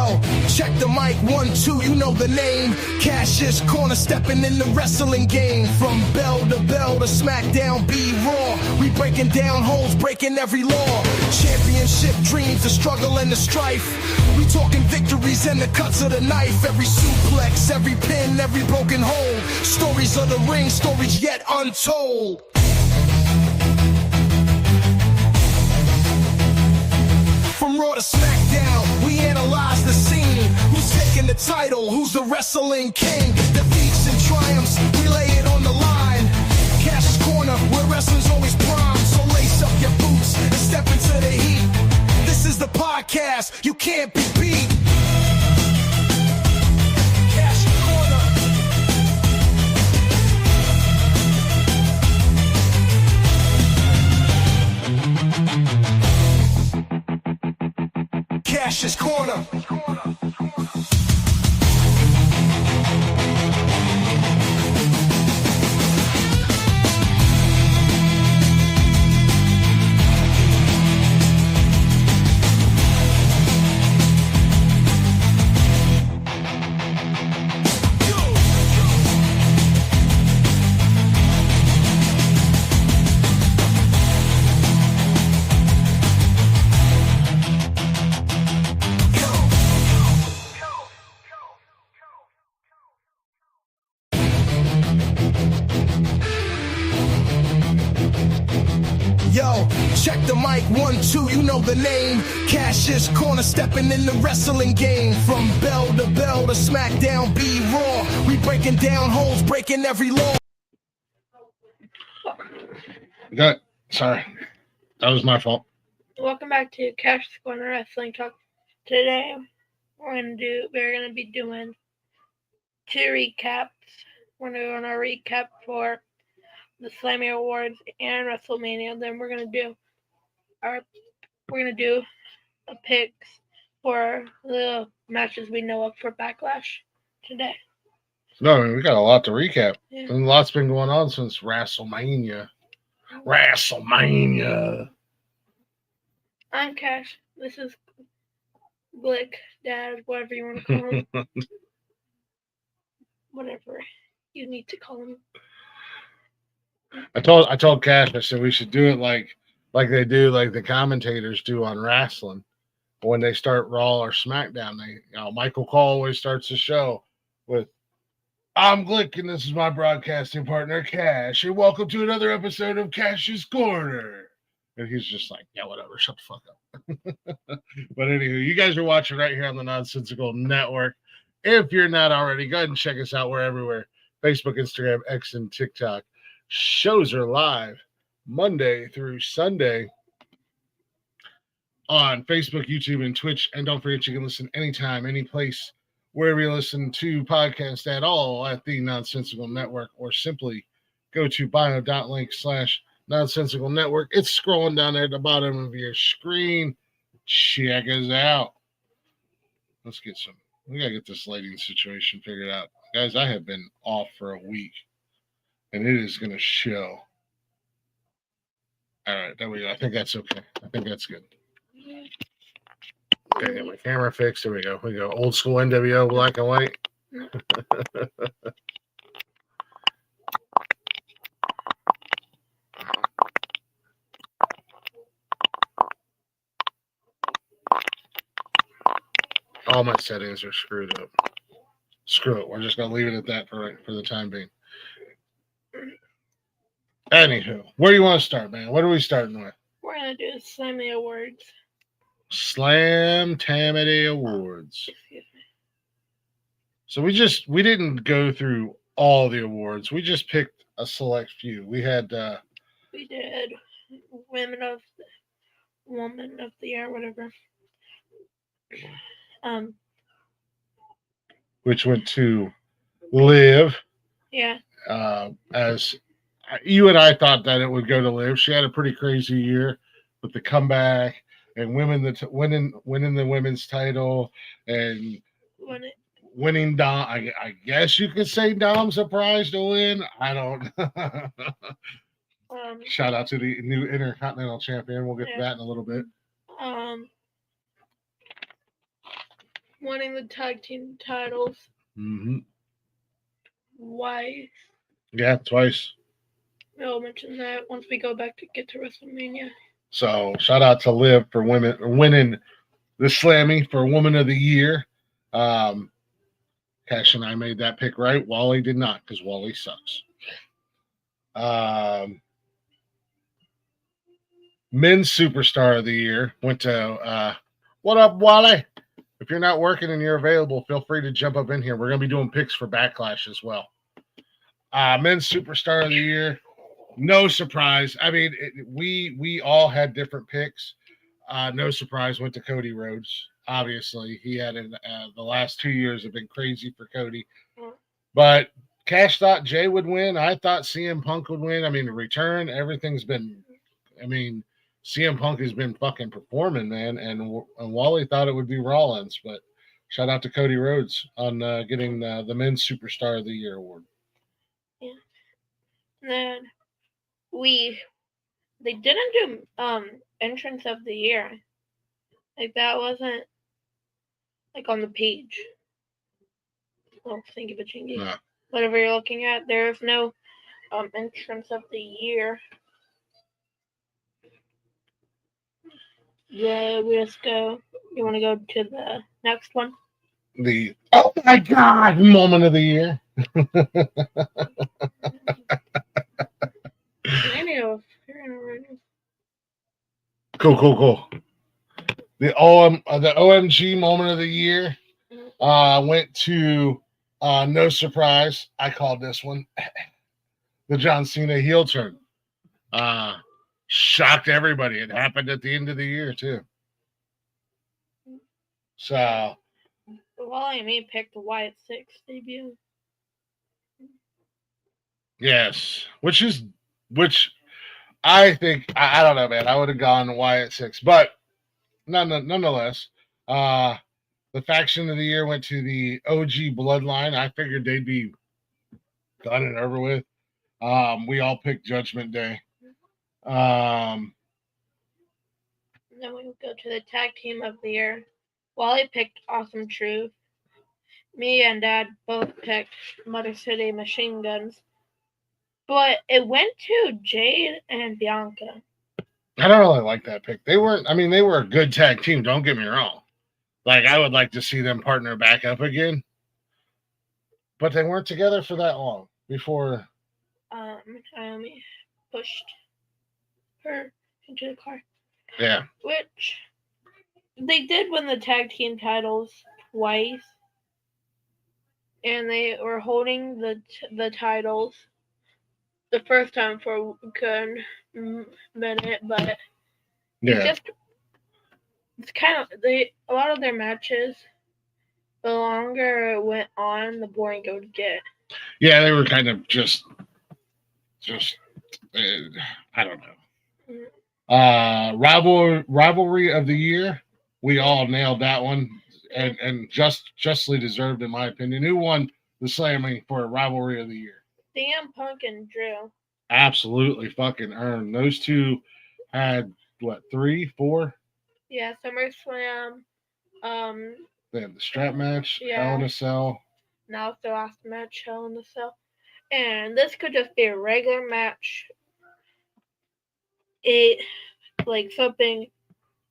Yo, check the mic, 1, 2, you know the name. Cash's Corner, stepping in the wrestling game. From bell to SmackDown, be raw. We breaking down holes, breaking every law. Championship dreams, the struggle and the strife. We talking victories and the cuts of the knife. Every suplex, every pin, every broken hole. Stories of the ring, stories yet untold. From Raw to SmackDown, we analyze the scene. Who's taking the title? Who's the wrestling king? Defeats and triumphs, we lay it on the line. Cash's Corner, where wrestling's always prime. So lace up your boots and step into the heat. This is the podcast, you can't be beat. Cash Corner. Cash's Corner. Yo, check the mic, 1, 2, you know the name. Cash's Corner, stepping in the wrestling game. From bell to SmackDown, be raw. We breaking down holes, breaking every law. Sorry, that was my fault. Welcome back to Cash's Corner Wrestling Talk. Today, we're gonna be doing 2 recaps. We're doing our recap for the Slammy Awards and Wrestlemania. Then we're gonna do a picks for the matches we know of for Backlash today. No, I mean, we got a lot to recap. Yeah. And a lot's been going on since Wrestlemania. I'm Cash. This is Glick, Dad, whatever you want to call him. Whatever you need to call him. I told Cash, I said we should do it like they do, like the commentators do on wrestling. When they start Raw or SmackDown, Michael Cole always starts the show with, "I'm Glick, and this is my broadcasting partner, Cash, and welcome to another episode of Cash's Corner." And he's just like, "Yeah, whatever, shut the fuck up." But anywho, you guys are watching right here on the Nonsensical Network. If you're not already, go ahead and check us out. We're everywhere: Facebook, Instagram, X, and TikTok. Shows are live Monday through Sunday on Facebook, YouTube, and Twitch. And don't forget, you can listen anytime, any place, wherever you listen to podcasts at all at the Nonsensical Network, or simply go to bio.link/Nonsensical Network. It's scrolling down there at the bottom of your screen. Check us out. We got to get this lighting situation figured out. Guys, I have been off for a week. And it is going to show. All right, there we go. I think that's okay. I think that's good. Okay, get my camera fixed. There we go. Old school NWO, black and white. All my settings are screwed up. Screw it. We're just going to leave it at that for the time being. Anywho, where do you want to start, man? What are we starting with? We're going to do the Slammy Awards. Slam Tamity Awards. Excuse me. So we didn't go through all the awards. We just picked a select few. We did Woman of the Year, whatever. Which went to Liv. Yeah. As you and I thought that it would go to Liv. She had a pretty crazy year with the comeback and winning the women's title and winning Dom. I guess you could say Dom's a prize to win. I don't. Shout out to the new Intercontinental Champion. We'll get to that in a little bit. winning the tag team titles twice. Yeah, twice. We'll mention that once we go back to get to WrestleMania. So shout out to Liv for winning the Slammy for Woman of the Year. Kash and I made that pick right. Wally did not because Wally sucks. Men's Superstar of the Year went to what up, Wally? If you're not working and you're available, feel free to jump up in here. We're going to be doing picks for Backlash as well. Men's Superstar of the Year, no surprise. I mean, we all had different picks. No surprise, went to Cody Rhodes. Obviously, he had the last 2 years have been crazy for Cody. But Kash thought Jay would win. I thought CM Punk would win. I mean, the return, everything's been. I mean, CM Punk has been fucking performing, man. And Wally thought it would be Rollins, but shout out to Cody Rhodes on getting the Men's Superstar of the Year award. Yeah. And then they didn't do entrance of the year. Like that wasn't like on the page. Oh, thank you, Bachingi. Nah. Whatever you're looking at, there's no entrance of the year. Yeah, we just go. You want to go to the next one? The oh my god moment of the year. Cool. The OMG moment of the year went to no surprise. I called this one the John Cena heel turn. Shocked everybody. It happened at the end of the year too. So, well, I mean, picked the Wyatt 6 debut. Yes, which I think I don't know, man. I would have gone Wyatt 6, but nonetheless, the faction of the year went to the OG Bloodline. I figured they'd be done and over with. We all picked Judgment Day. Then we go to the tag team of the year. Wally picked Awesome Truth. Me and Dad both picked Motor City Machine Guns. But it went to Jade and Bianca. I don't really like that pick. They were a good tag team, don't get me wrong. Like, I would like to see them partner back up again. But they weren't together for that long before. Naomi pushed her into the car. Yeah. Which they did win the tag team titles twice. And they were holding the titles the first time for a good minute, but yeah. It's kind of a lot of their matches, the longer it went on, the boring it would get. Yeah, they were kind of just I don't know. Rivalry of the year, we all nailed that one, and justly deserved, in my opinion. Who won the Slammy for rivalry of the year? CM Punk and Drew. Absolutely fucking earned. Those two had what, 3, 4? Yeah, SummerSlam. They had the strap match, yeah. Hell in a Cell. Now it's the last match, Hell in a Cell. And this could just be a regular match. It like something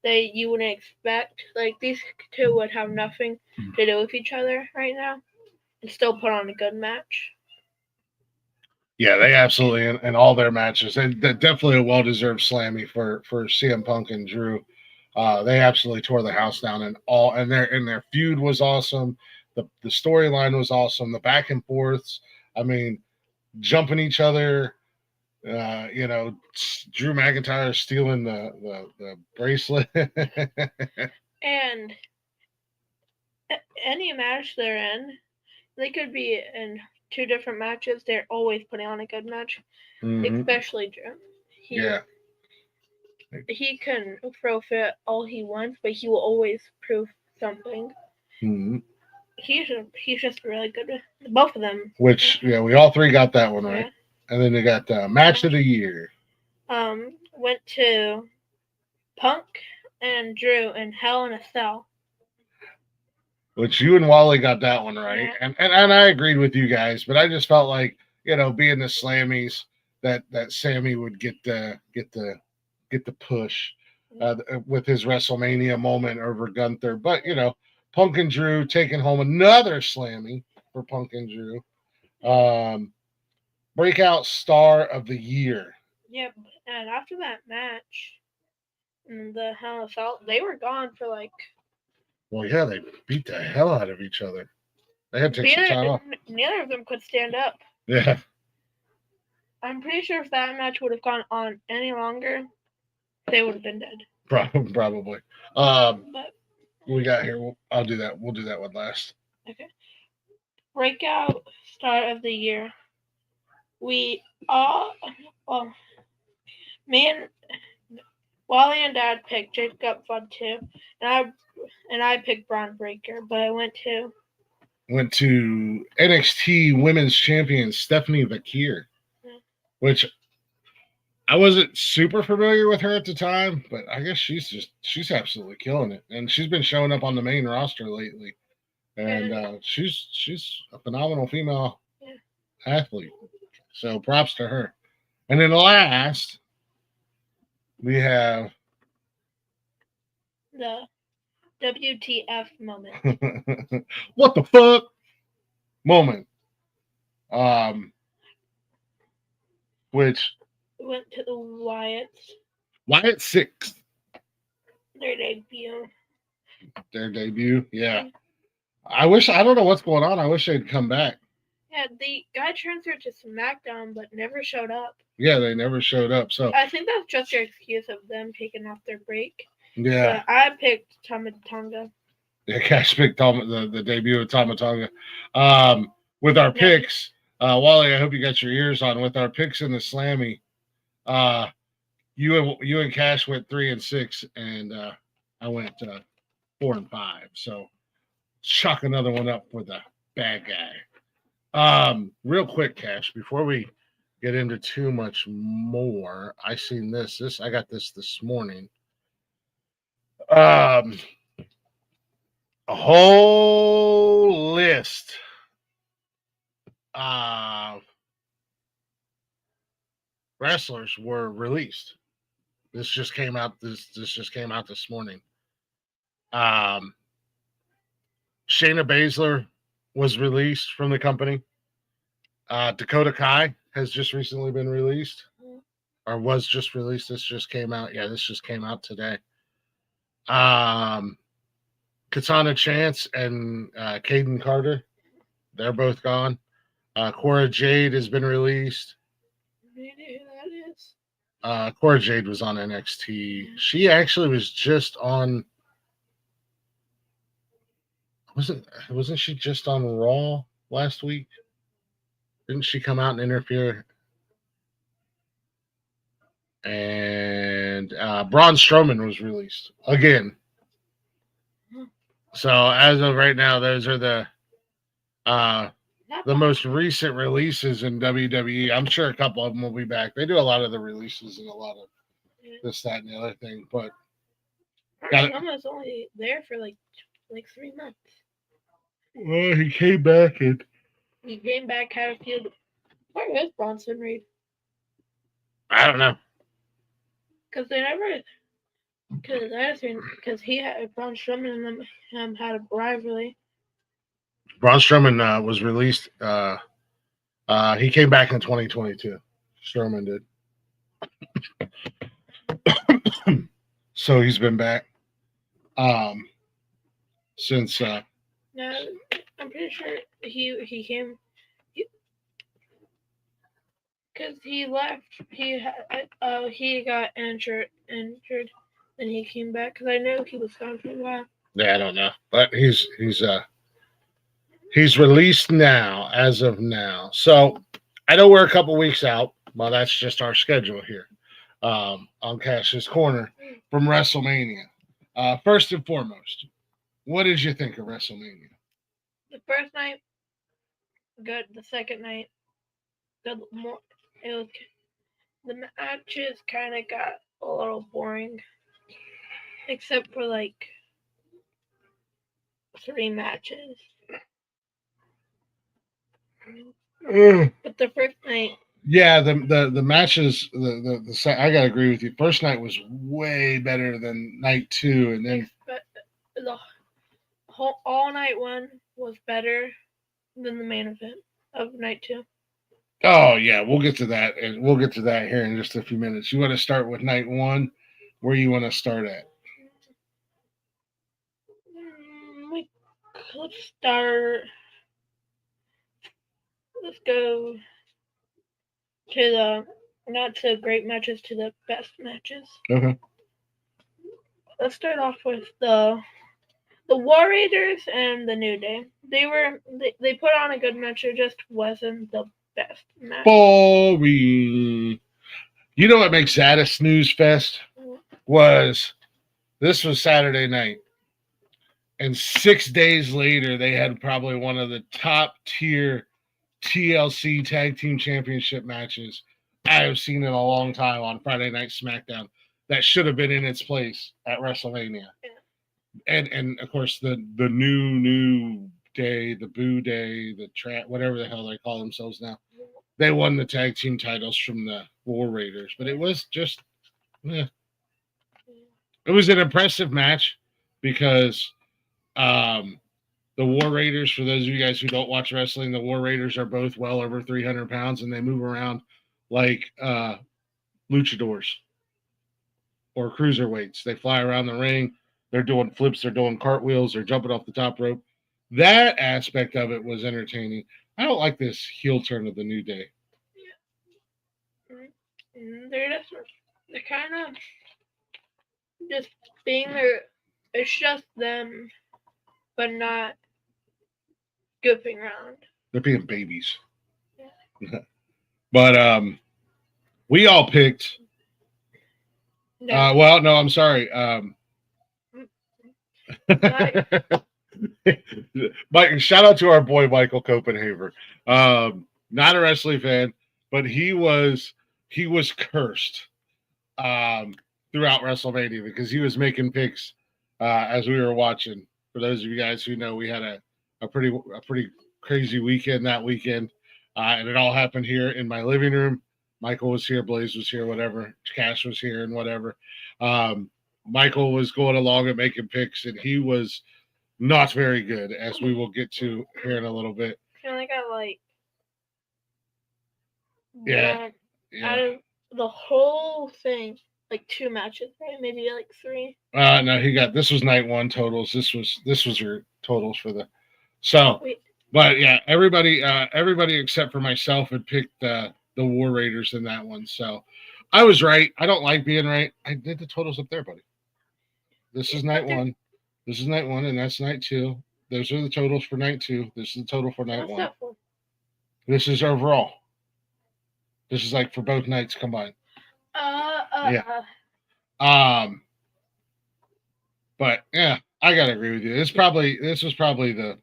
that you wouldn't expect. Like these two would have nothing to do with each other right now, and still put on a good match. Yeah, they absolutely in all their matches. And definitely a well-deserved Slammy for CM Punk and Drew. They absolutely tore the house down, and their feud was awesome. The storyline was awesome. The back and forths. I mean, jumping each other. Drew McIntyre stealing the bracelet. And any match they're in, they could be in 2 different matches. They're always putting on a good match, especially Drew. He can throw fit all he wants, but he will always prove something. Mm-hmm. He's just really good. Both of them. Which, we all 3 got that one right. Yeah. And then they got match of the year. Went to Punk and Drew in Hell in a Cell. which you and Wally got that one right. Yeah. And I agreed with you guys, but I just felt like, being the Slammies, that Sammy would get the push with his WrestleMania moment over Gunther. But Punk and Drew taking home another Slammy for Punk and Drew. Breakout star of the year. Yep. And after that match, the Hell in a Cell, they were gone for like. Well, yeah, they beat the hell out of each other. They had to take some time off. Neither of them could stand up. Yeah. I'm pretty sure if that match would have gone on any longer, they would have been dead. Probably. But we got here. I'll do that. We'll do that one last. Okay. Breakout star of the year. We all, me and Wally and Dad picked Jacob Fatu, and I picked Braun Breaker, but I went to NXT Women's Champion Stephanie Vakir, which I wasn't super familiar with her at the time, but I guess she's absolutely killing it, and she's been showing up on the main roster lately, and she's a phenomenal female athlete. So props to her. And then last, we have the WTF moment. What the fuck moment. Which went to the Wyatts. Wyatt 6. Their debut, yeah. I don't know what's going on. I wish they'd come back. Yeah, the guy transferred to SmackDown but never showed up. Yeah, they never showed up. So I think that's just their excuse of them taking off their break. Yeah. But I picked Tama Tonga. Yeah, Kash picked the debut of Tama Tonga. With our picks, Wally, I hope you got your ears on. With our picks in the Slammy, you and Kash went 3 and 6, and I went 4 and 5. So chuck another one up for the bad guy. Real quick, Kash, before we get into too much more, I seen this. I got this morning. A whole list of wrestlers were released. This just came out. This just came out this morning. Shayna Baszler was released from the company. Dakota Kai has just recently been released, or was just released. This just came out. Yeah, this just came out today. Katana Chance and Caden Carter, they're both gone. Cora Jade has been released. Cora Jade was on NXT. She actually was just on. Wasn't she just on Raw last week? Didn't she come out and interfere? And Braun Strowman was released again. So as of right now, those are the most recent releases in WWE. I'm sure a couple of them will be back. They do a lot of the releases and a lot of this, that, and the other thing. But Strowman was only there for like 3 months. Well, he came back, had a few. Where is Bronson Reed? I don't know. Because they never. Because he had Braun Strowman and them had a rivalry. Braun Strowman was released. He came back in 2022. Strowman did. So he's been back since. No, I'm pretty sure he came. Because he left. He got injured. And he came back because I know he was gone for a while. Yeah, I don't know, but he's released now, as of now. So I know we're a couple weeks out. Well, that's just our schedule here on Cash's Corner from WrestleMania. First and foremost, what did you think of WrestleMania? The first night, good. The second night, the matches kind of got a little boring. Except for like 3 matches. Mm. But the first night, Yeah, the matches. I gotta agree with you. First night was way better than night 2, and then the whole all night one was better than the main event of night 2. oh yeah, we'll get to that, and we'll get to that here in just a few minutes. You want to start with night 1? Where you want to start at? Let's start. Let's go to the not so great matches to the best matches. Okay. Let's start off with the War Raiders and the New Day. They put on a good match. It just wasn't the best match. Boring. You know what makes that a snooze fest? This was Saturday night, and 6 days later they had probably one of the top tier TLC Tag Team Championship matches I have seen in a long time on Friday Night SmackDown. That should have been in its place at WrestleMania. Yeah. And of course the new day, the Boo Day, whatever the hell they call themselves now. They won the tag team titles from the War Raiders, but it was just it was an impressive match because the War Raiders, for those of you guys who don't watch wrestling, the War Raiders are both well over 300 pounds, and they move around like luchadors or cruiserweights. They fly around the ring. They're doing flips. They're doing cartwheels. They're jumping off the top rope. That aspect of it was entertaining. I don't like this heel turn of the New Day. They're kind of just being there. It's just them, but not goofing around. They're being babies. Yeah. But we all picked. No. Well, no, I'm sorry. Mike, shout out to our boy Michael Copenhaver. Not a wrestling fan, but he was cursed throughout WrestleMania because he was making picks as we were watching. For those of you guys who know, we had a pretty crazy weekend that weekend, and it all happened here in my living room. Michael was here, Blaze was here, whatever. Kash was here, and whatever. Michael was going along and making picks, and he was not very good, as we will get to here in a little bit. I feel like I yeah. Out of the whole thing, like 2 matches, right? Maybe like 3. No, this was night 1 totals. This was your totals for the. So, but yeah, everybody except for myself had picked the War Raiders in that one. So, I was right. I don't like being right. I did the totals up there, buddy. This is night 1. This is night 1, and that's night 2. Those are the totals for night 2. This is the total for night 1. This is overall. This is like for both nights combined. Yeah. But yeah, I gotta agree with you. This was probably the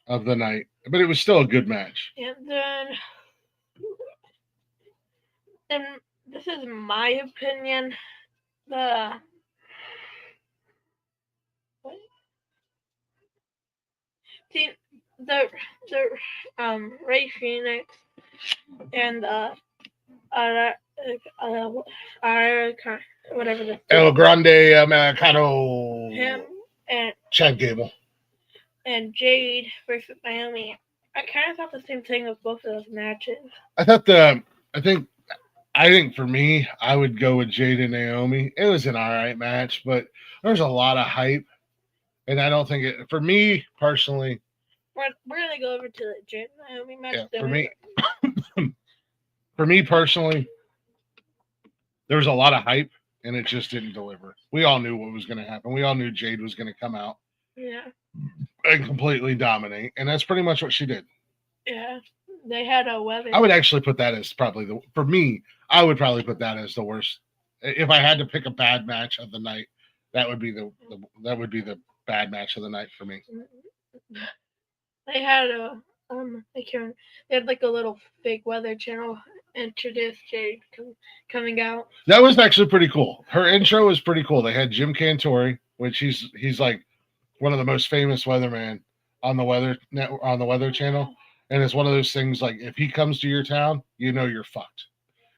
of the night, but it was still a good match. And then this is my opinion. The Ray Phoenix and whatever the El Grande Americano. Him and Chad Gable and Jade versus Naomi. I kind of thought the same thing of both of those matches. I think for me, I would go with Jade and Naomi. It was an all right match, but there's a lot of hype, and I don't think it. For me personally, we're gonna go over to the Jade and Naomi match. Yeah, for me personally, there was a lot of hype, and it just didn't deliver. We all knew what was going to happen. We all knew Jade was going to come out, and completely dominate, and that's pretty much what she did. Yeah. They had a weather. I would actually put that as probably for me, I would probably put that as the worst. If I had to pick a bad match of the night, that would be the bad match of the night for me. They had they had like a little fake weather channel introduced Jade coming out. That was actually pretty cool. Her intro was pretty cool. They had Jim Cantori, which he's like one of the most famous weatherman on the Weather Channel, and it's one of those things like if he comes to your town, you know you're fucked.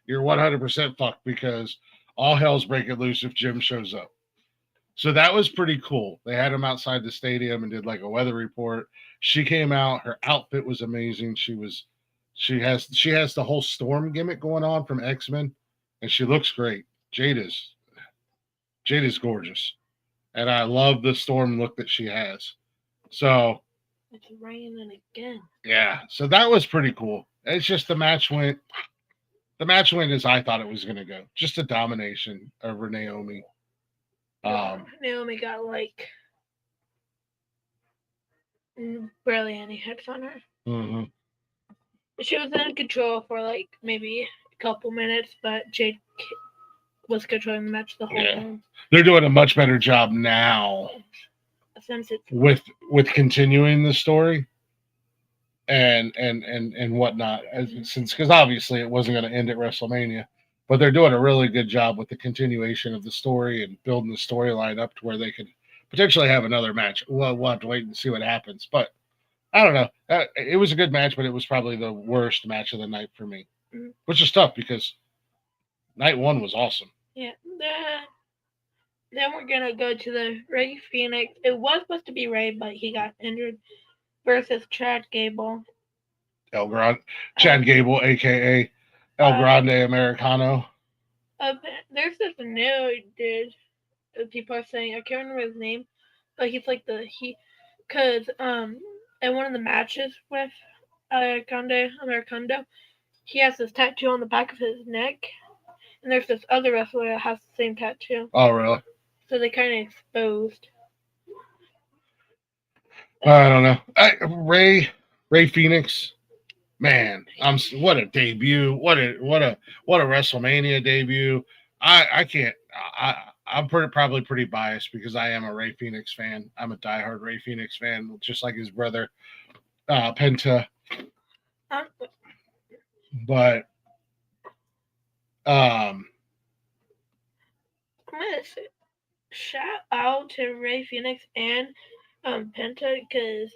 You're 100% fucked because all hell's breaking loose if Jim shows up. So that was pretty cool. They had him outside the stadium and did like a weather report. She came out. Her outfit was amazing. She has the whole storm gimmick going on from X-Men, and she looks great. Jada's gorgeous, and I love the storm look that she has. So it's raining again. Yeah, so that was pretty cool. It's just the match went as I thought it was going to go. Just a domination over Naomi. Naomi got like barely any hits on her. Mm-hmm. She was in control for like maybe a couple minutes, but Jade was controlling the match the whole time. They're doing a much better job now since it's with continuing the story and whatnot. Since because obviously it wasn't going to end at WrestleMania. But they're doing a really good job with the continuation of the story and building the storyline up to where they could potentially have another match. We'll have to wait and see what happens. But I don't know. It was a good match, but it was probably the worst match of the night for me, which is tough because night one was awesome. Yeah. Then we're going to go to the Rey Fénix. It was supposed to be Rey, but he got injured versus Chad Gable. Chad Gable, a.k.a. El Grande Americano. There's this new dude. People are saying I can't remember his name, but he's like because in one of the matches with El Grande Americano, he has this tattoo on the back of his neck, and there's this other wrestler that has the same tattoo. Oh, really? So they kind of exposed. I don't know. Rey Fénix. Man, what a debut! What a WrestleMania debut! I can't. I'm probably pretty biased because I am a Rey Fénix fan. I'm a diehard Rey Fénix fan, just like his brother Penta. But I'm gonna say shout out to Rey Fénix and Penta because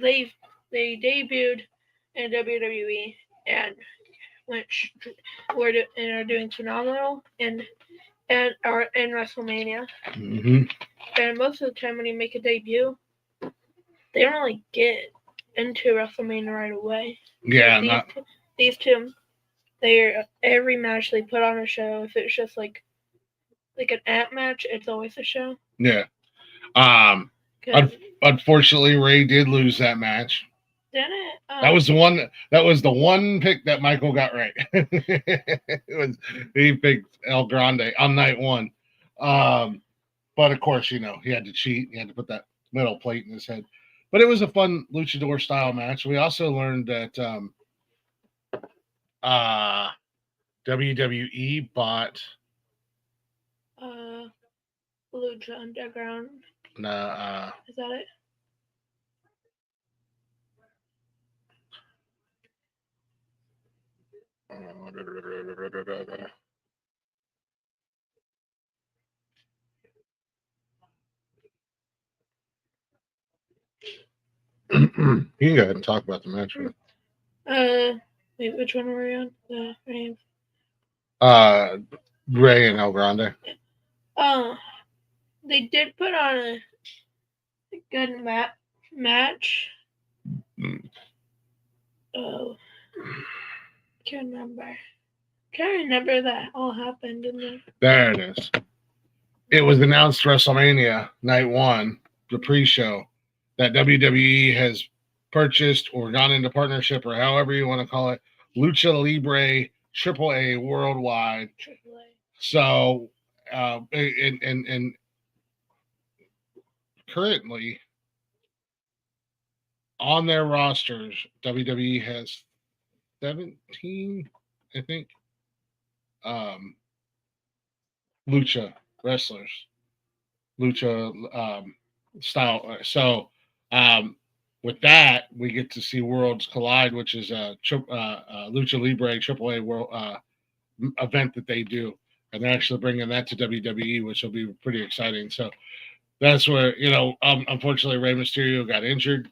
they debuted in WWE and are doing phenomenal and are in WrestleMania. Mm-hmm. And most of the time when you make a debut, they don't really get into WrestleMania right away. Yeah, these two, every match they put on a show. If it's just like an amp match, it's always a show. Yeah. Unfortunately, Rey did lose that match. Didn't it? That was the one pick that Michael got right. He picked El Grande on night one. But of course, he had to cheat. He had to put that metal plate in his head. But it was a fun luchador style match. We also learned that WWE bought Lucha Underground. No, is that it? You can go ahead and talk about the match. Wait, which one were we on? The names? Rey and El Grande. They did put on a good match. Oh, can't remember that all happened in there. There it is. It was announced WrestleMania night one, the pre-show, that WWE has purchased or gone into partnership or however you want to call it, Lucha Libre AAA worldwide. AAA. So, and currently on their rosters, WWE has 17, I think, lucha wrestlers, lucha style. So, with that, we get to see Worlds Collide, which is a Lucha Libre AAA world event that they do, and they're actually bringing that to WWE, which will be pretty exciting. So, that's where, unfortunately, Rey Mysterio got injured,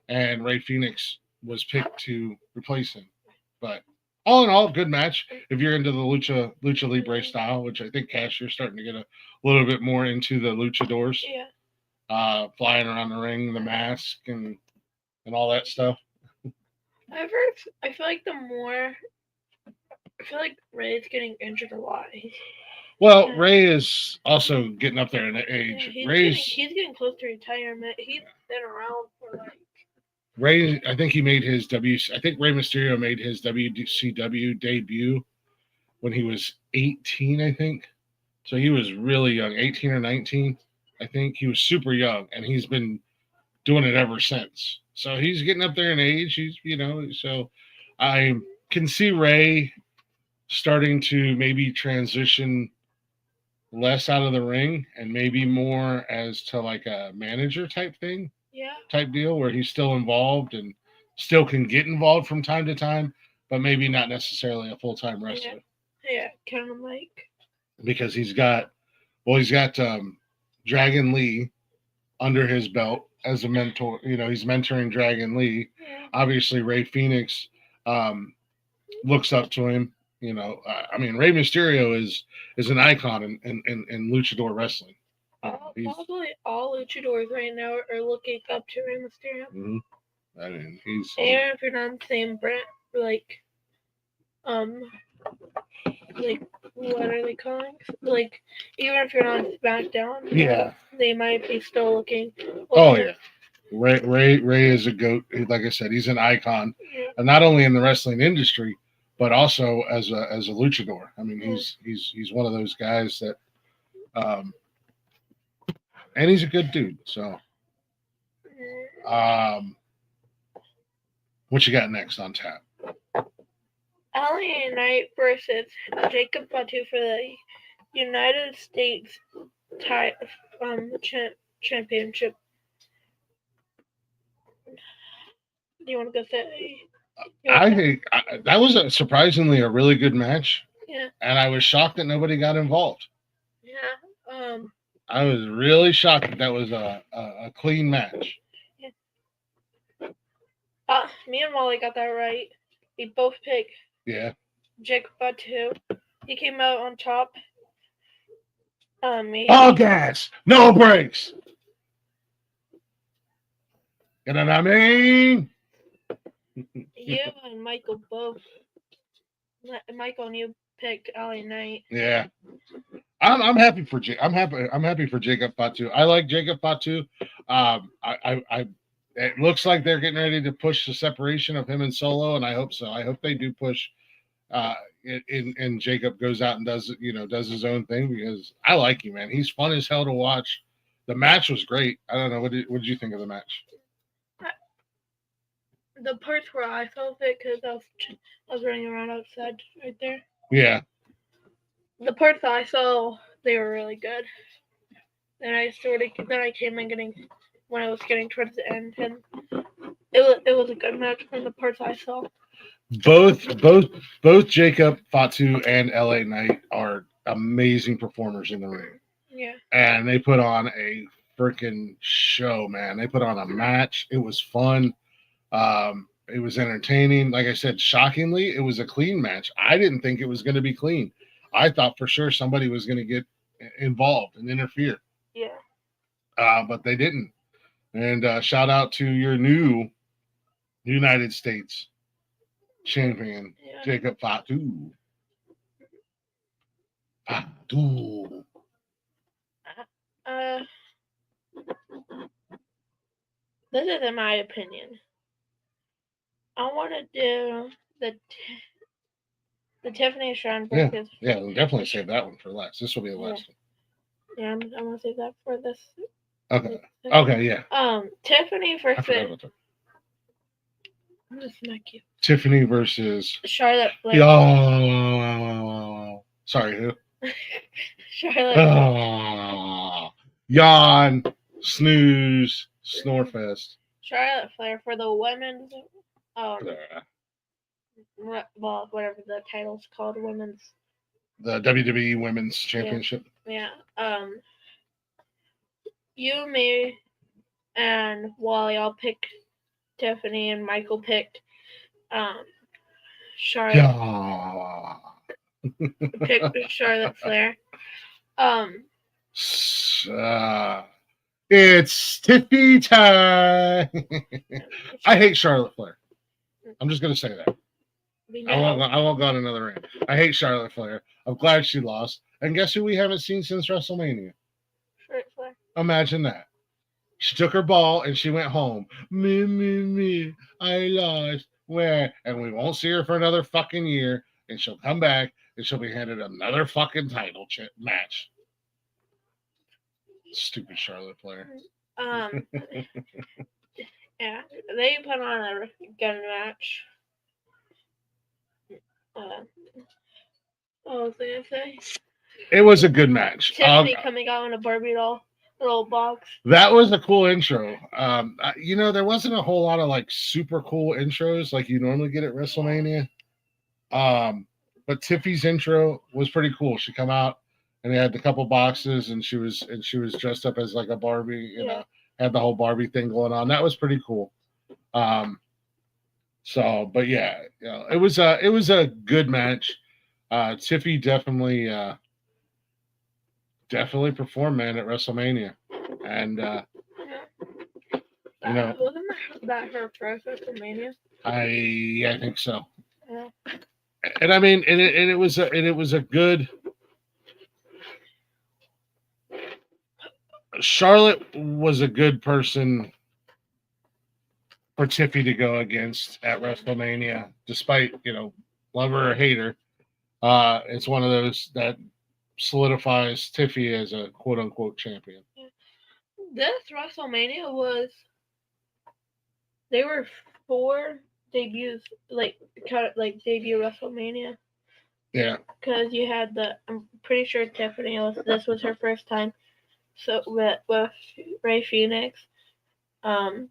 and Rey Fenix was picked to replace him. But all in all, good match. If you're into the lucha libre style, which I think Cash, you're starting to get a little bit more into the luchadors. Yeah. Flying around the ring, the mask, and all that stuff. I feel like Ray's getting injured a lot. Well, Rey is also getting up there in age. Yeah, he's getting close to retirement. He's been around for like. Rey, I think he made his I think Rey Mysterio made his WCW debut when he was 18, I think. So he was really young, 18 or 19. I think he was super young, and he's been doing it ever since. So he's getting up there in age. He's, so I can see Rey starting to maybe transition less out of the ring and maybe more as to like a manager type thing. Yeah. Type deal where he's still involved and still can get involved from time to time, but maybe not necessarily a full-time wrestler. Yeah, kind of like. Because he's got Dragon Lee under his belt as a mentor. He's mentoring Dragon Lee. Yeah. Obviously, Rey Fenix looks up to him. Rey Mysterio is an icon in luchador wrestling. Probably all luchadors right now are looking up to Rey Mysterio. Mm-hmm. I mean, he's even if you're not in the same brand, like what are they calling? Like, even if you're not on SmackDown, yeah, they might be still looking. Oh yeah, Rey is a goat. Like I said, he's an icon, and not only in the wrestling industry, but also as a luchador. I mean, he's one of those guys that, and he's a good dude. So, what you got next on tap? LA Knight versus Jacob Fatu for the United States championship. Do you want to go say? I think that was surprisingly a really good match. Yeah. And I was shocked that nobody got involved. Yeah. I was really shocked that was a clean match. Yeah. Me and Molly got that right. We both picked. Yeah. Jacob Fatu. He came out on top. All gas, no brakes. You know what I mean? You and Michael both. Michael and you picked LA Knight. Yeah. I'm happy for I'm happy for Jacob Fatu. I like Jacob Fatu. It looks like they're getting ready to push the separation of him and Solo, and I hope so. I hope they do push. And Jacob goes out and does his own thing, because I like him, man. He's fun as hell to watch. The match was great. I don't know, what did you think of the match? The parts where I felt it, because I was running around outside right there. Yeah. The parts that I saw, they were really good. And then I came in when I was getting towards the end, and it was a good match from the parts I saw. Both Jacob Fatu and LA Knight are amazing performers in the ring. Yeah. And they put on a freaking show, man. They put on a match. It was fun. It was entertaining. Like I said, shockingly, it was a clean match. I didn't think it was going to be clean. I thought for sure somebody was going to get involved and interfere. Yeah. But they didn't. And shout out to your new United States champion, Jacob Fatu. Fatu. This is in my opinion. I want to do the Tiffany Stratton versus. Yeah, we'll definitely save that one for last. This will be the last one. Yeah, I want to save that for this. Okay. Okay, yeah. Tiffany versus. I forgot about that. I'm just smack you. Tiffany versus Charlotte Flair. Oh, sorry, who? Charlotte. Oh, yawn, snooze, snorefest. Charlotte Flair for the women's. Well, whatever the title's called, women's. The WWE Women's Championship. Yeah. you, me, and Wally all picked Tiffany, and Michael picked Charlotte. Yeah. Picked Charlotte Flair. It's Tiffy time. I hate Charlotte Flair. I'm just gonna say that. I won't go on another rant. I hate Charlotte Flair. I'm glad she lost. And guess who we haven't seen since WrestleMania? Charlotte Flair. Imagine that. She took her ball and she went home. Me, I lost. Where? And we won't see her for another fucking year. And she'll come back and she'll be handed another fucking title match. Stupid Charlotte Flair. Yeah, they put on a gun match. What was I gonna say? It was a good match. Tiffany coming out in a Barbie doll, little box. That was a cool intro. There wasn't a whole lot of like super cool intros like you normally get at WrestleMania. But Tiffy's intro was pretty cool. She come out and they had the couple boxes and she was dressed up as like a Barbie, you know, had the whole Barbie thing going on. That was pretty cool. But yeah, you know, it was a good match. Tiffy definitely performed, man, at WrestleMania. And wasn't that her first WrestleMania? I think so. Yeah. And I mean, it was a good. Charlotte was a good person for Tiffy to go against at WrestleMania, despite, you know, love her or hate her. It's one of those that solidifies Tiffy as a quote unquote champion. This WrestleMania they were 4 debuts, like debut WrestleMania. Yeah. Because you had I'm pretty sure Tiffany this was her first time. So with Ray Phoenix, Braun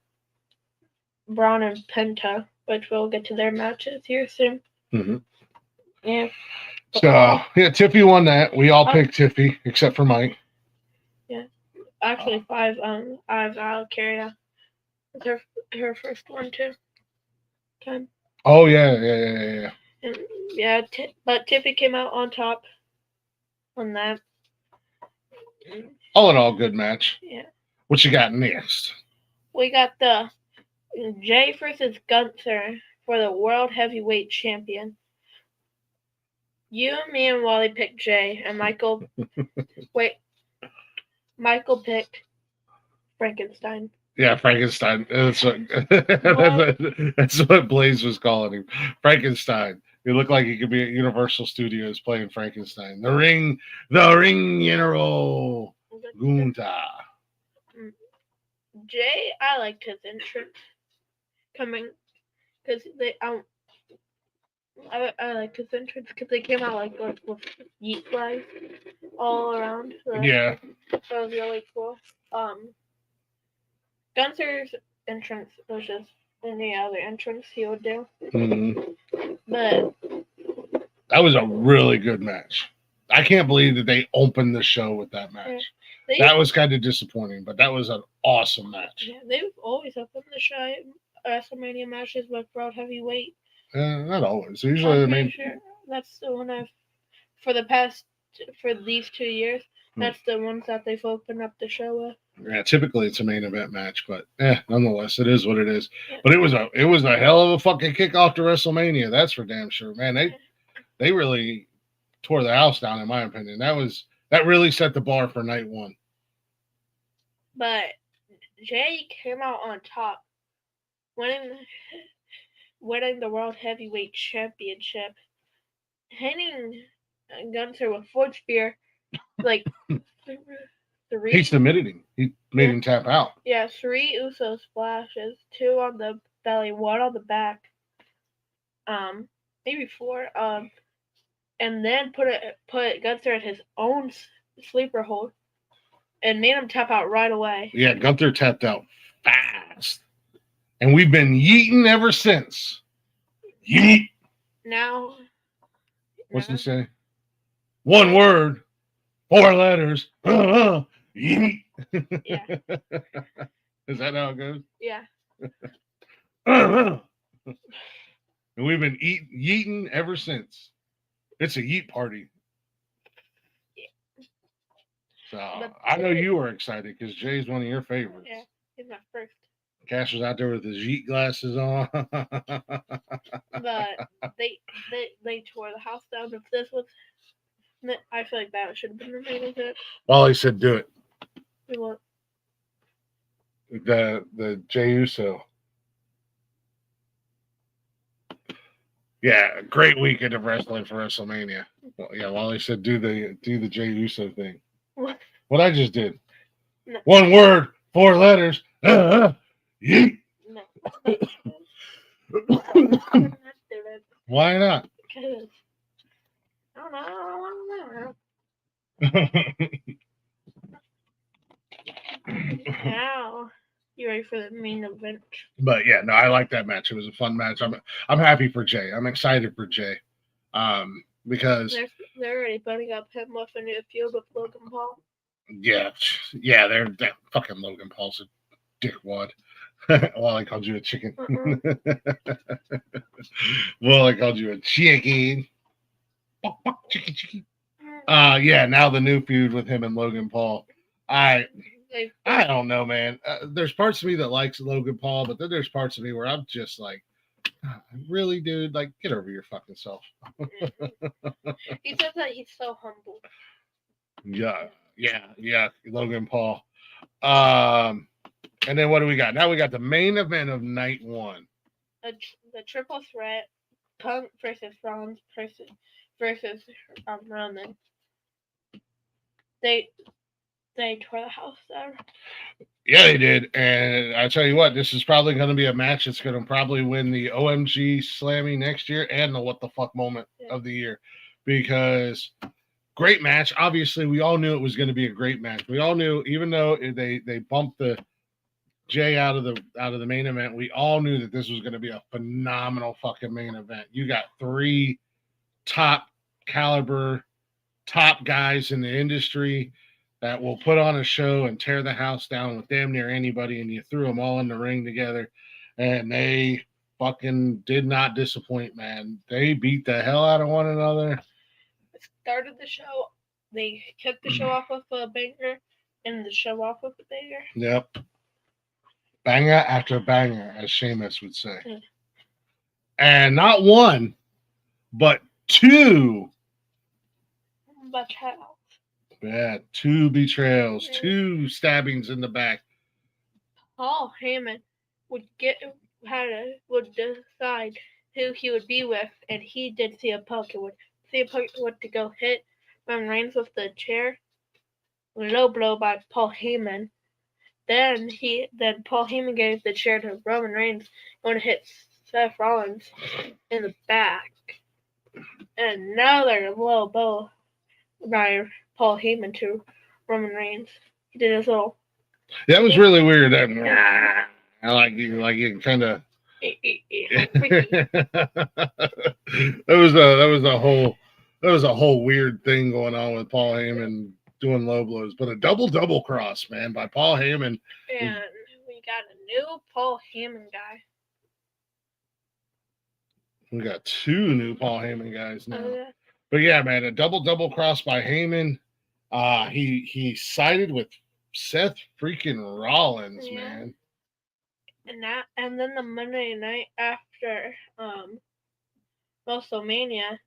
and Penta, which we'll get to their matches here soon. Mm-hmm. Yeah. So Tiffy won that. We all picked Tiffy except for Mike. Yeah. Actually, 5. Valkyria. It's her first one too. Time. Oh yeah. And but Tiffy came out on top on that. All in all, good match. Yeah. What you got next? We got the Jay versus Gunther for the World Heavyweight Champion. You, me, and Wally picked Jay, and Michael picked Frankenstein. Yeah, Frankenstein. That's what Blaze was calling him. Frankenstein. He looked like he could be at Universal Studios playing Frankenstein. The ring general. Gunta. Jay, I liked his entrance coming because I liked his entrance because they came out like with yeet flags all around. So yeah, that was really cool. Gunther's entrance was just any other entrance he would do. Mm-hmm. But that was a really good match. I can't believe that they opened the show with that match. Yeah, that was kind of disappointing, but that was an awesome match. Yeah, they've always opened the show WrestleMania matches with World Heavyweight. Not always. Usually the main. Sure. That's the one for these 2 years. That's the ones that they've opened up the show with. Yeah, typically it's a main event match, but nonetheless, it is what it is. Yeah. But it was a hell of a fucking kickoff to WrestleMania. That's for damn sure, man. They really tore the house down, in my opinion. That really set the bar for night one. But Jay came out on top, winning the World Heavyweight Championship, hitting Gunther with Ford Spear, like 3. He submitted him. He made him tap out. Yeah, 3 Uso splashes, 2 on the belly, 1 on the back, maybe 4. And then put Gunther in his own sleeper hold, and made him tap out right away. Yeah, Gunther tapped out fast, and we've been yeeting ever since. Yeet. Now. What's he say? 1 word, 4 letters. Yeet. Yeah. Is that how it goes? Yeah. And we've been yeeting ever since. It's a yeet party. So I know you were excited because Jay's one of your favorites. Yeah, he's my first. Cash was out there with his yeet glasses on. But they tore the house down. If this was, I feel like that should have been the main event. Well, he said, "Do it." We won't. The Jey Uso. Yeah, great weekend of wrestling for WrestleMania. Well, yeah, Wally said, "Do the Jey Uso thing." What? What I just did. No. One word, 4 letters. Yeet. No. I'm not doing it. Why not? Because I don't know. Now you ready for the main event? But yeah, no, I like that match. It was a fun match. I'm happy for Jay. I'm excited for Jay. Because they're already putting up him with a new feud with Logan Paul. Yeah, that fucking Logan Paul's a dickwad. Well, I called you a chicken. Well, I called you a chicken. Chicken. Yeah, now the new feud with him and Logan Paul. I don't know, man. There's parts of me that likes Logan Paul, but then there's parts of me where I'm just like, really, dude? Like, get over your fucking self. He says that he's so humble. Yeah, Logan Paul. And then what do we got? Now we got the main event of night one. The triple threat, Punk versus Rollins versus Roman. They tore the house down. Yeah, they did. And I tell you what, this is probably going to be a match that's going to probably win the OMG Slammy next year and the What the Fuck moment of the year. Because great match. Obviously, we all knew it was going to be a great match. We all knew, even though they bumped the Jay out of the main event, we all knew that this was going to be a phenomenal fucking main event. You got 3 top caliber, top guys in the industry that will put on a show and tear the house down with damn near anybody, and you threw them all in the ring together, and they fucking did not disappoint, man. They beat the hell out of one another. Started the show. They kicked the show off with a banger, and the show off with a banger. Yep. Banger after banger, as Sheamus would say. Yeah. And not one, but 2. Betrayals. Yeah, 2 betrayals, 2 stabbings in the back. Paul Heyman would decide who he would be with, and he did see a Punk. It would see a Punk went to go hit Roman Reigns with the chair. Low blow by Paul Heyman. Then Paul Heyman gave the chair to Roman Reigns and would hit Seth Rollins in the back. And now they're low blow by Paul Heyman to Roman Reigns. He did his little. That was really weird. I like you kind of. That was a whole weird thing going on with Paul Heyman doing low blows, but a double cross, man, by Paul Heyman. And we got a new Paul Heyman guy. We got 2 new Paul Heyman guys now. Oh, yeah. But yeah, man, a double cross by Heyman. He sided with Seth freaking Rollins, man. And then the Monday night after Wrestlemania,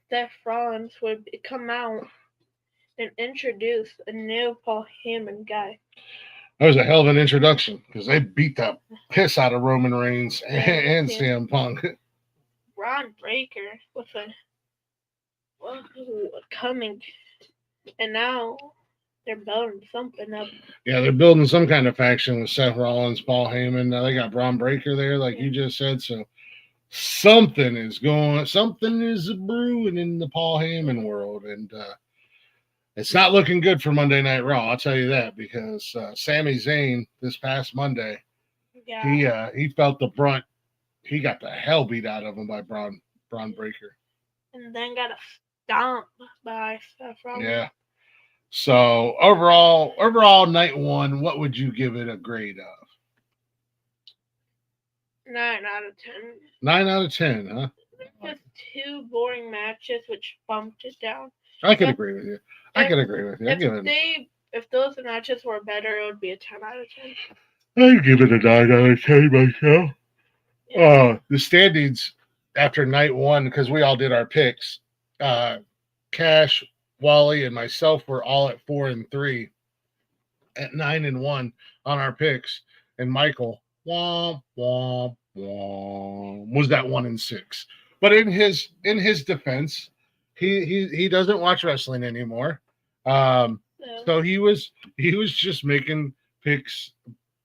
Seth Rollins would come out and introduce a new Paul Heyman guy. That was a hell of an introduction because they beat the piss out of Roman Reigns and CM Punk. Braun Breaker with coming, and now they're building something up. Yeah, they're building some kind of faction with Seth Rollins, Paul Heyman. Now they got Braun Breaker there, like you just said. So something is brewing in the Paul Heyman world, and it's not looking good for Monday Night Raw. I'll tell you that because Sami Zayn this past Monday, he felt the brunt. He got the hell beat out of him by Braun Breaker, and then got a stomp by Seth Rollins. Yeah. So overall, night one, what would you give it a grade of? 9 out of 10. 9 out of 10, huh? Just 2 boring matches, which bumped it down. I could agree with you. I give it. If those matches were better, it would be a 10 out of 10. I give it a 9 out of 10 myself. The standings after night one, because we all did our picks. Kash, Wally, and myself were all at 4 and 3, at 9 and 1 on our picks, and Michael was that 1 and 6. But in his defense, he doesn't watch wrestling anymore. So he was just making picks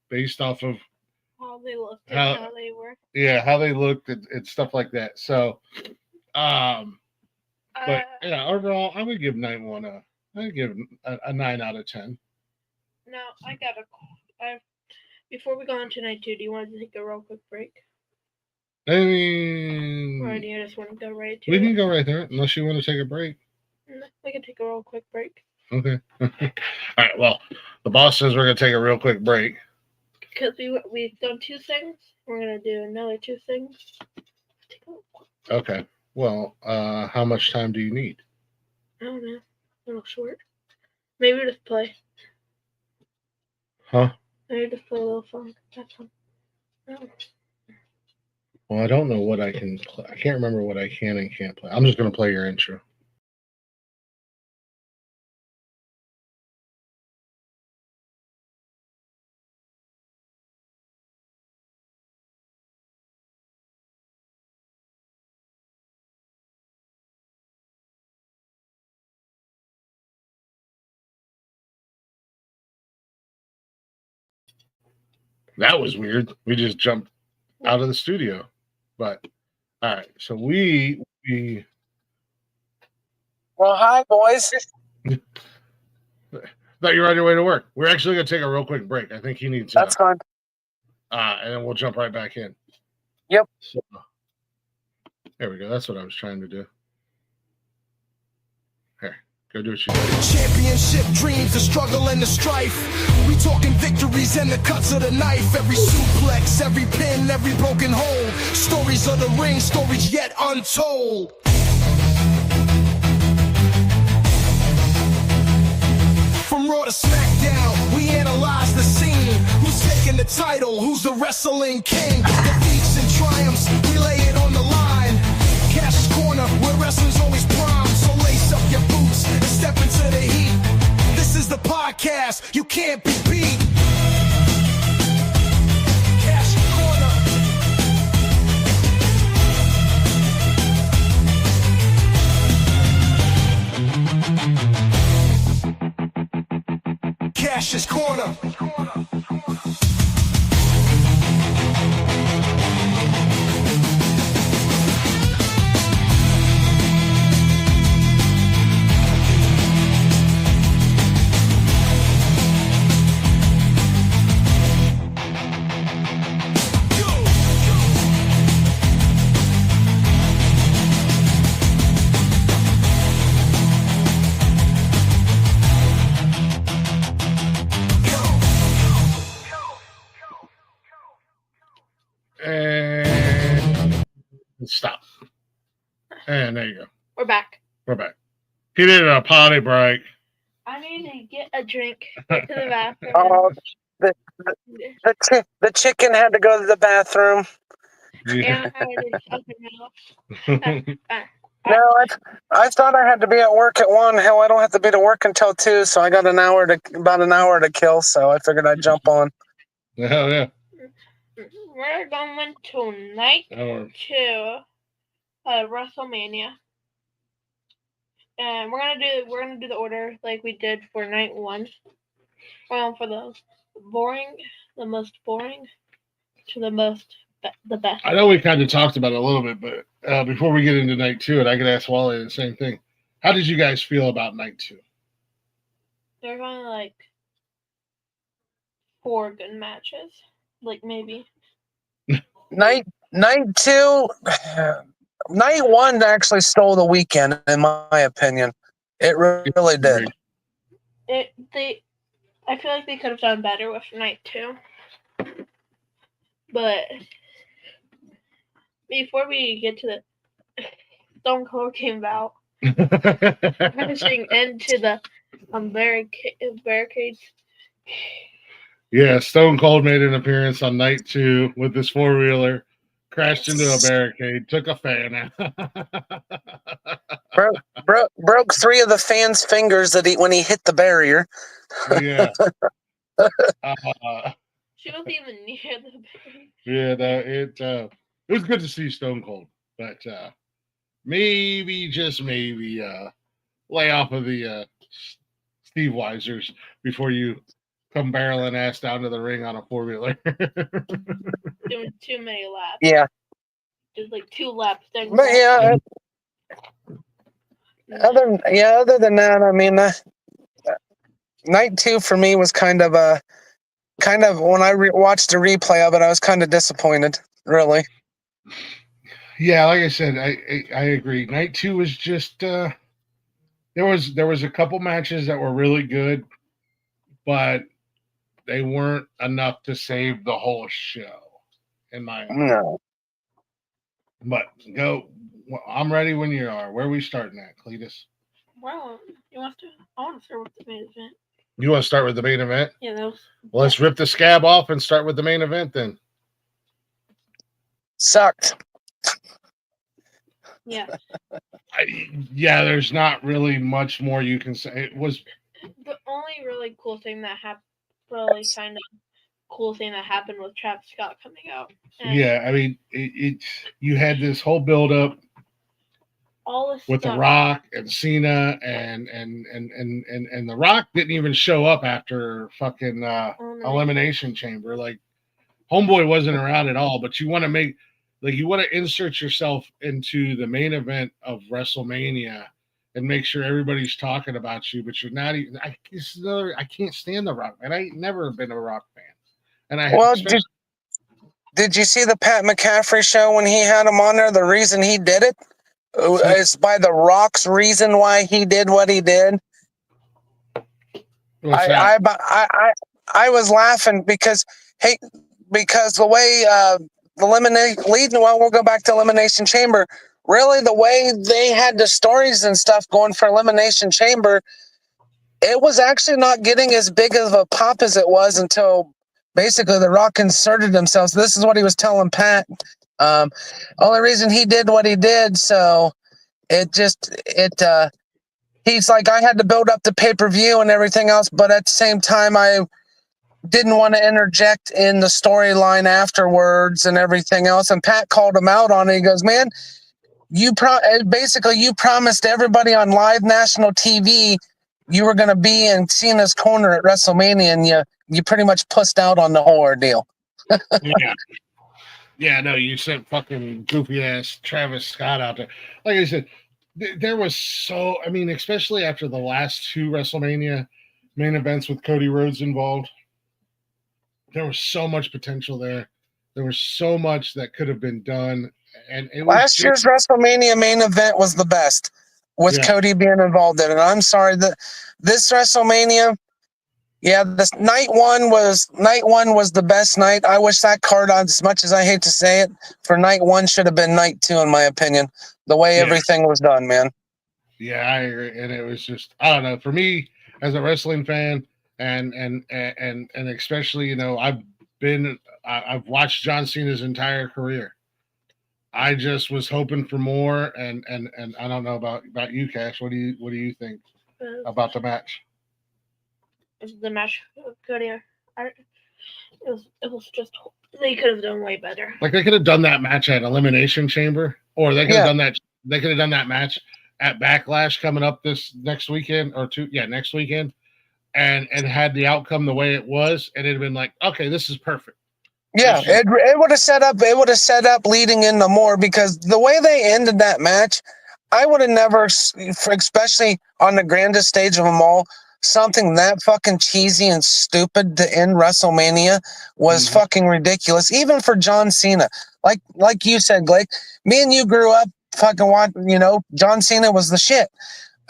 based off of how they looked and how they were. Yeah, how they looked and stuff like that. So, but yeah, overall, I would give night one a 9 out of 10. Now before we go on to night 2, do you want to take a real quick break? I mean, or do you just want to go right to we it? can go right there unless you want to take a break. We can take a real quick break. Okay. All right. Well, the boss says we're gonna take a real quick break because we've done 2 things. We're gonna do another 2 things. Okay. Well, how much time do you need? I don't know. A little short. Maybe just play. Huh? Maybe just play a little song. That's fun. Oh. Well, I don't know what I can play. I can't remember what I can and can't play. I'm just gonna play your intro. That was weird. We just jumped out of the studio. But all right, so we well, hi boys. Thought you were on your way to work. We're actually gonna take a real quick break. I think he needs that's fine. And then we'll jump right back in. Yep. So, there we go. That's what I was trying to do. Here, go do what you do. Championship dreams, the struggle and the strife. We talking victories and the cuts of the knife. Every suplex, every pin, every broken hold. Stories of the ring, stories yet untold. From Raw to SmackDown, we analyze the scene. Who's taking the title? Who's the wrestling king? Defeats and triumphs, we lay it on the line. Cash's Corner, where wrestling's always prime. So lace up your boots and step into the heat. This is the podcast, you can't be beat. Cash Corner. Cash's Corner. And stop. And there you go. We're back. We're back. He needed a potty break. I need to get a drink. Go to the bathroom. The chicken had to go to the bathroom. Yeah. No, I thought I had to be at work at 1. Hell, I don't have to be to work until 2, so I got about an hour to kill. So I figured I'd jump on. Hell yeah. We're going to night 2 of Wrestlemania, and we're gonna do the order like we did for night 1. For the most boring to the best. I know we kind of talked about it a little bit, but before we get into night 2, and I could ask Wally the same thing. How did you guys feel about night 2? There's only like 4 good matches, like maybe. Night 2, night 1 actually stole the weekend, in my opinion. It really did. I feel like they could have done better with night 2. But before we get to the Stone Cold came out, crashing into the barricades. Yeah, Stone Cold made an appearance on night 2 with his 4-wheeler, crashed into a barricade, took a fan out. broke 3 of the fans' fingers when he hit the barrier. Yeah. She wasn't even near the barrier. Yeah, it was good to see Stone Cold, but maybe, just maybe, lay off of the Steve Weisers before you come barreling ass down to the ring on a 4-wheeler. Doing too many laps. Yeah. Just like 2 laps. But yeah. Other than that, I mean, night 2 for me was kind of when I watched the replay of it, I was kind of disappointed, really. Yeah, like I said, I agree. Night 2 was just there was a couple matches that were really good, but they weren't enough to save the whole show, in my opinion. No. But I'm ready when you are. Where are we starting at, Cletus? Well, I want to start with the main event. You want to start with the main event? Yeah, that was. Well, let's rip the scab off and start with the main event then. Sucked. Yeah. There's not really much more you can say. It was the only really cool thing that happened. Really kind of cool thing that happened with Travis Scott coming out. And yeah, I mean, you had this whole build up all this with stuff. The Rock and Cena and The Rock didn't even show up after fucking Elimination Chamber. Like, Homeboy wasn't around at all. But you want to insert yourself into the main event of WrestleMania and make sure everybody's talking about you, but you're not even. I can't stand The Rock, and I ain't never been a Rock fan. And did you see the Pat McCaffrey show when he had him on there? The reason he did it is by The Rock's reason why he did what he did. I was laughing because the way we'll go back to Elimination Chamber. Really, the way they had the stories and stuff going for Elimination Chamber, it was actually not getting as big of a pop as it was until basically The Rock inserted himself. So this is what he was telling Pat. Only reason he did what he did, so he's like, I had to build up the pay-per-view and everything else, but at the same time, I didn't want to interject in the storyline afterwards and everything else. And Pat called him out on it. He goes, man, you promised everybody on live national TV you were going to be in Cena's corner at WrestleMania, and you pretty much pussed out on the whole ordeal. No, you sent fucking goofy ass Travis Scott out there. Like I said, there was especially after the last 2 WrestleMania main events with Cody Rhodes involved, there was so much potential there. There was so much that could have been done. And last year's WrestleMania main event was the best, with Cody being involved in it. I'm sorry that this WrestleMania, this night one was the best night. I wish that card, as much as I hate to say it, for night 1 should have been night 2, in my opinion. The way everything was done, man. Yeah, I agree. And it was just, I don't know, for me as a wrestling fan, and especially, I've watched John Cena's entire career. I just was hoping for more, and I don't know about you, Kash. What do you think about the match? The match, Cody. It was just, they could have done way better. Like, they could have done that match at Elimination Chamber, or they could have done that. They could have done that match at Backlash coming up this next weekend next weekend, and had the outcome the way it was, and it'd have been like, okay, this is perfect. Yeah, it would have set up. It would have set up leading into more, because the way they ended that match, I would have never, especially on the grandest stage of them all, something that fucking cheesy and stupid to end WrestleMania was fucking ridiculous, even for John Cena. Like you said, Blake, me and you grew up fucking watching. John Cena was the shit.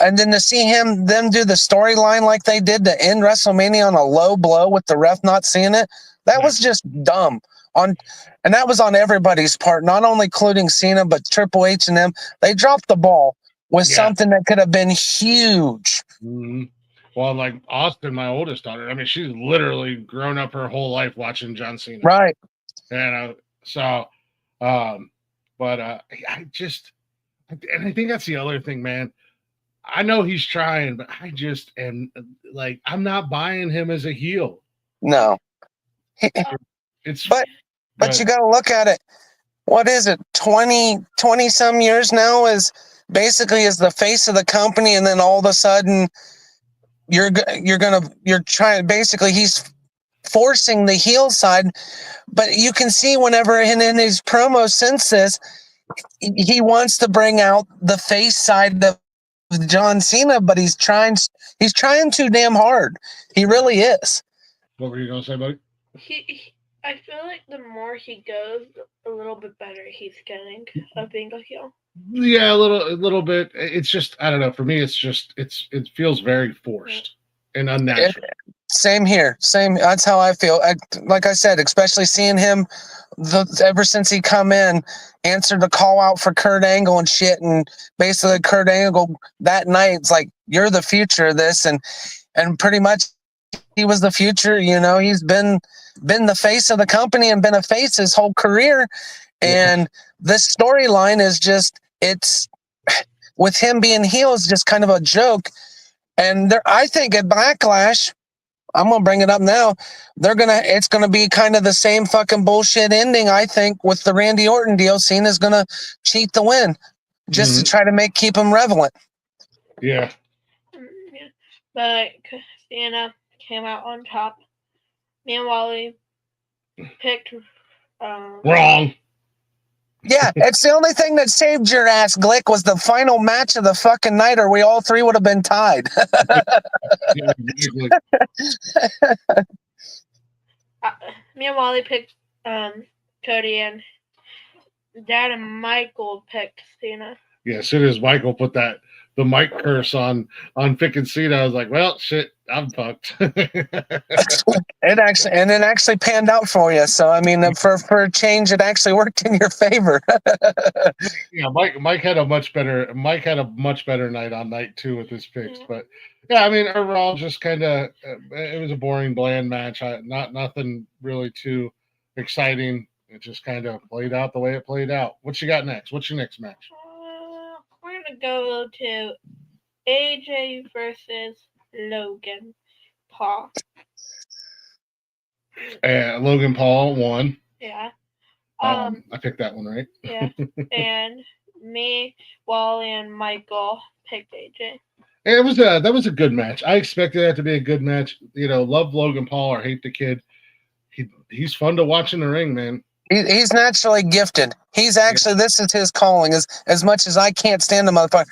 And then to see them do the storyline like they did to end WrestleMania on a low blow with the ref not seeing it, that was just dumb. And that was on everybody's part, not only including Cena, but Triple H and them. They dropped the ball with something that could have been huge. Mm-hmm. Well, like Austin, my oldest daughter, I mean, she's literally grown up her whole life watching John Cena. Right. And I just, and I think that's the other thing, man. I know he's trying, but I just am like, I'm not buying him as a heel. No. But you got to look at it. What is it? 20 some years now is basically as the face of the company. And then all of a sudden you're trying, basically he's forcing the heel side, but you can see whenever in his promos since this, he wants to bring out the face side of John Cena, but he's trying too damn hard. He really is. What were you gonna say, buddy? I feel like the more he goes, a little bit better he's getting of being a heel. Yeah, a little bit. It's just, I don't know. For me, it feels very forced and unnatural. Same here. Same. That's how I feel. Like I said, especially seeing him ever since he come in, answered the call out for Kurt Angle and shit, and basically Kurt Angle that night, it's like, you're the future of this, and pretty much he was the future. You know, he's been the face of the company and been a face his whole career, and this storyline is just, it's with him being heel is just kind of a joke. And I think at Backlash, I'm gonna bring it up now, it's gonna be kind of the same fucking bullshit ending. I think with the Randy Orton deal, Cena's gonna cheat the win just to try to keep him relevant. Yeah. But Cena came out on top. Me and Wally picked wrong. Yeah, it's the only thing that saved your ass, Glick, was the final match of the fucking night, or we all three would have been tied. Me and Wally picked Cody, and Dad and Michael picked Cena. Yeah, as soon as Michael put the mic curse on Vic and Cena, I was like, well, shit, I'm fucked. It actually panned out for you. So, I mean, for a change, it actually worked in your favor. Yeah, Mike had a much better night on night 2 with his picks. Yeah. But yeah, I mean, overall, just kind of, it was a boring, bland match. Nothing really too exciting. It just kind of played out the way it played out. What you got next? What's your next match? We're going to go to AJ versus Logan Paul. Logan Paul won. Yeah. I picked that one, right? Yeah. And me, Wally, and Michael picked AJ. That was a good match. I expected that to be a good match. You know, love Logan Paul or hate the kid. He's fun to watch in the ring, man. He's naturally gifted. He's actually, this is his calling. As much as I can't stand the motherfucker,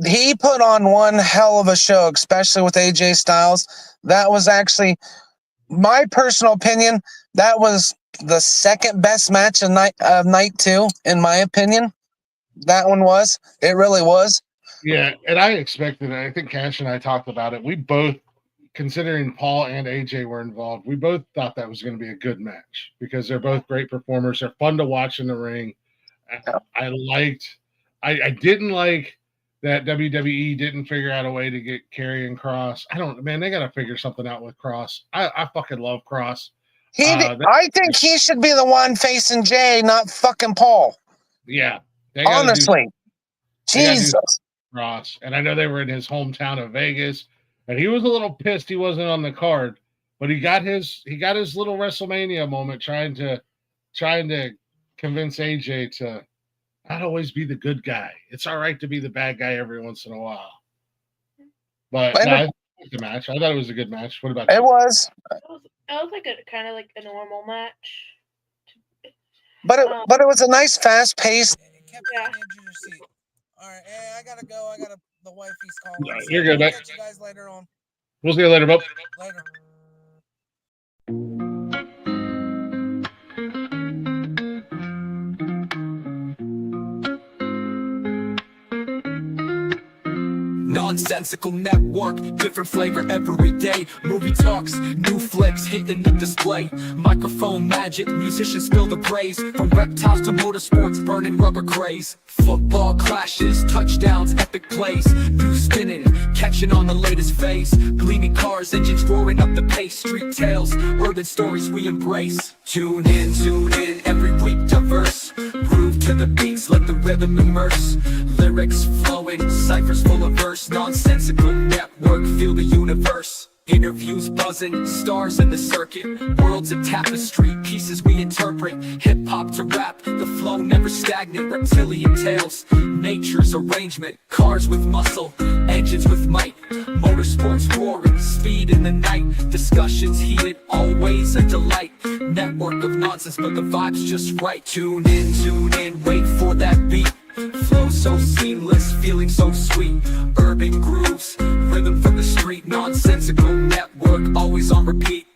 he put on one hell of a show, especially with AJ Styles. That was actually, my personal opinion, that was the second best match of night 2, in my opinion. That one was. It really was. Yeah, and I expected it. I think Kash and I talked about it. We both, considering Paul and AJ were involved, we both thought that was going to be a good match because they're both great performers. They're fun to watch in the ring. I didn't like that WWE didn't figure out a way to get Karrion Kross. They got to figure something out with Kross. I fucking love Kross. I think he should be the one facing Jay, not fucking Paul. Yeah. Honestly. Jesus. Kross. And I know they were in his hometown of Vegas. And he was a little pissed he wasn't on the card, but he got his little WrestleMania moment trying to convince AJ to not always be the good guy. It's all right to be the bad guy every once in a while. But I liked the match. I thought it was a good match. What about you? It was like a kind of like a normal match. But it was a nice fast pace. Yeah. All right, hey, I gotta go. The wifey's calling. No, you're good, mate. Catch you guys later on. We'll see you later, Bob. Later. Nonsensical network, different flavor every day. Movie talks, new flicks hitting the display. Microphone magic, musicians spill the praise. From reptiles to motorsports, burning rubber craze. Football clashes, touchdowns, epic plays. New spinning, catching on the latest phase. Gleaming cars, engines roaring up the pace. Street tales, urban stories we embrace. Tune in, every week diverse. Groove to the beats, let the rhythm immerse. Lyrics flowing, ciphers full of verse. Nonsensical network, feel the universe. Interviews buzzing, stars in the circuit. Worlds of tapestry, pieces we interpret. Hip-hop to rap, the flow never stagnant. Reptilian tales, nature's arrangement. Cars with muscle, engines with might. Motorsports roaring, speed in the night. Discussions heated, always a delight. Network of nonsense, but the vibe's just right. Tune in, wait for that beat. Flow so seamless, feeling so sweet. Urban grooves, rhythm from the street. Nonsensical network, always on repeat.